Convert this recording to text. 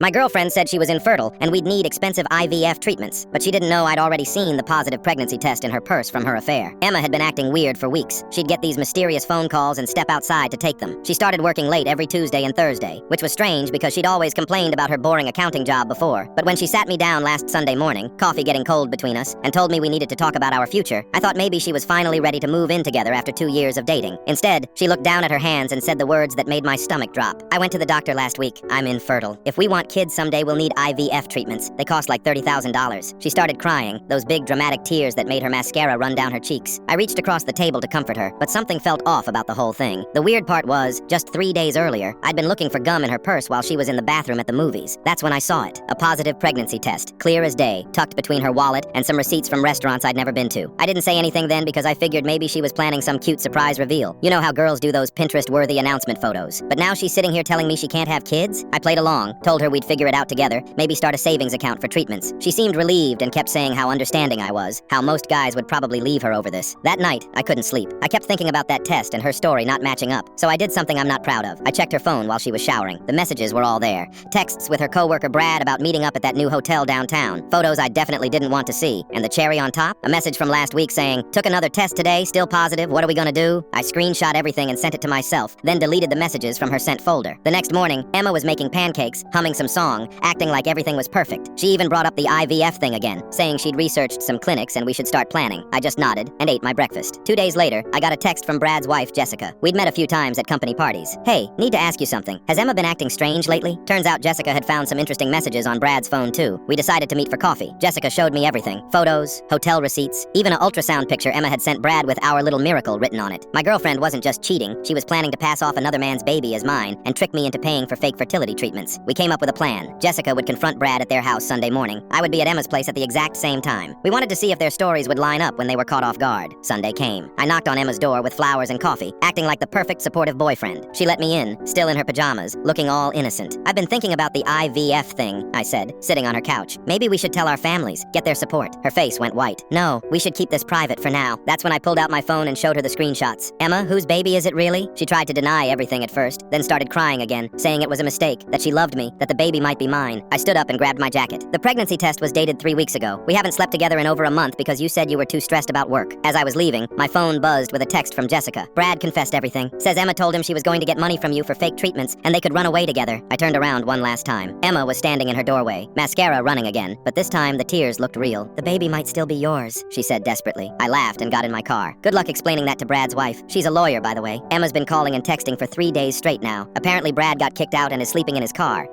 My girlfriend said she was infertile and we'd need expensive IVF treatments, but she didn't know I'd already seen the positive pregnancy test in her purse from her affair. Emma had been acting weird for weeks. She'd get these mysterious phone calls and step outside to take them. She started working late every Tuesday and Thursday, which was strange because she'd always complained about her boring accounting job before. But when she sat me down last Sunday morning, coffee getting cold between us, and told me we needed to talk about our future, I thought maybe she was finally ready to move in together after 2 years of dating. Instead, she looked down at her hands and said the words that made my stomach drop. I went to the doctor last week. I'm infertile. If we want kids someday, we'll need IVF treatments. They cost like $30,000. She started crying, those big dramatic tears that made her mascara run down her cheeks. I reached across the table to comfort her, but something felt off about the whole thing. The weird part was, just 3 days earlier, I'd been looking for gum in her purse while she was in the bathroom at the movies. That's when I saw it. A positive pregnancy test, clear as day, tucked between her wallet and some receipts from restaurants I'd never been to. I didn't say anything then because I figured maybe she was planning some cute surprise reveal. You know how girls do those Pinterest-worthy announcement photos. But now she's sitting here telling me she can't have kids? I played along, told her we'd figure it out together, maybe start a savings account for treatments. She seemed relieved and kept saying how understanding I was, how most guys would probably leave her over this. That night, I couldn't sleep. I kept thinking about that test and her story not matching up, so I did something I'm not proud of. I checked her phone while she was showering. The messages were all there. Texts with her coworker Brad about meeting up at that new hotel downtown. Photos I definitely didn't want to see. And the cherry on top? A message from last week saying, "Took another test today, still positive, what are we gonna do?" I screenshot everything and sent it to myself, then deleted the messages from her sent folder. The next morning, Emma was making pancakes, humming some song, acting like everything was perfect. She even brought up the IVF thing again, saying she'd researched some clinics and we should start planning. I just nodded and ate my breakfast. 2 days later, I got a text from Brad's wife, Jessica. We'd met a few times at company parties. "Hey, need to ask you something. Has Emma been acting strange lately?" Turns out Jessica had found some interesting messages on Brad's phone too. We decided to meet for coffee. Jessica showed me everything. Photos, hotel receipts, even an ultrasound picture Emma had sent Brad with "Our Little Miracle" written on it. My girlfriend wasn't just cheating, she was planning to pass off another man's baby as mine and trick me into paying for fake fertility treatments. We came up with a plan. Jessica would confront Brad at their house Sunday morning. I would be at Emma's place at the exact same time. We wanted to see if their stories would line up when they were caught off guard. Sunday came. I knocked on Emma's door with flowers and coffee, acting like the perfect supportive boyfriend. She let me in, still in her pajamas, looking all innocent. "I've been thinking about the IVF thing," I said, sitting on her couch. "Maybe we should tell our families, get their support." Her face went white. "No, we should keep this private for now." That's when I pulled out my phone and showed her the screenshots. "Emma, whose baby is it really?" She tried to deny everything at first, then started crying again, saying it was a mistake, that she loved me, that the baby might be mine. I stood up and grabbed my jacket. "The pregnancy test was dated 3 weeks ago. We haven't slept together in over a month because you said you were too stressed about work." As I was leaving, my phone buzzed with a text from Jessica. "Brad confessed everything. Says Emma told him she was going to get money from you for fake treatments and they could run away together." I turned around one last time. Emma was standing in her doorway, mascara running again, but this time the tears looked real. "The baby might still be yours," she said desperately. I laughed and got in my car. Good luck explaining that to Brad's wife. She's a lawyer, by the way. Emma's been calling and texting for 3 days straight now. Apparently Brad got kicked out and is sleeping in his car.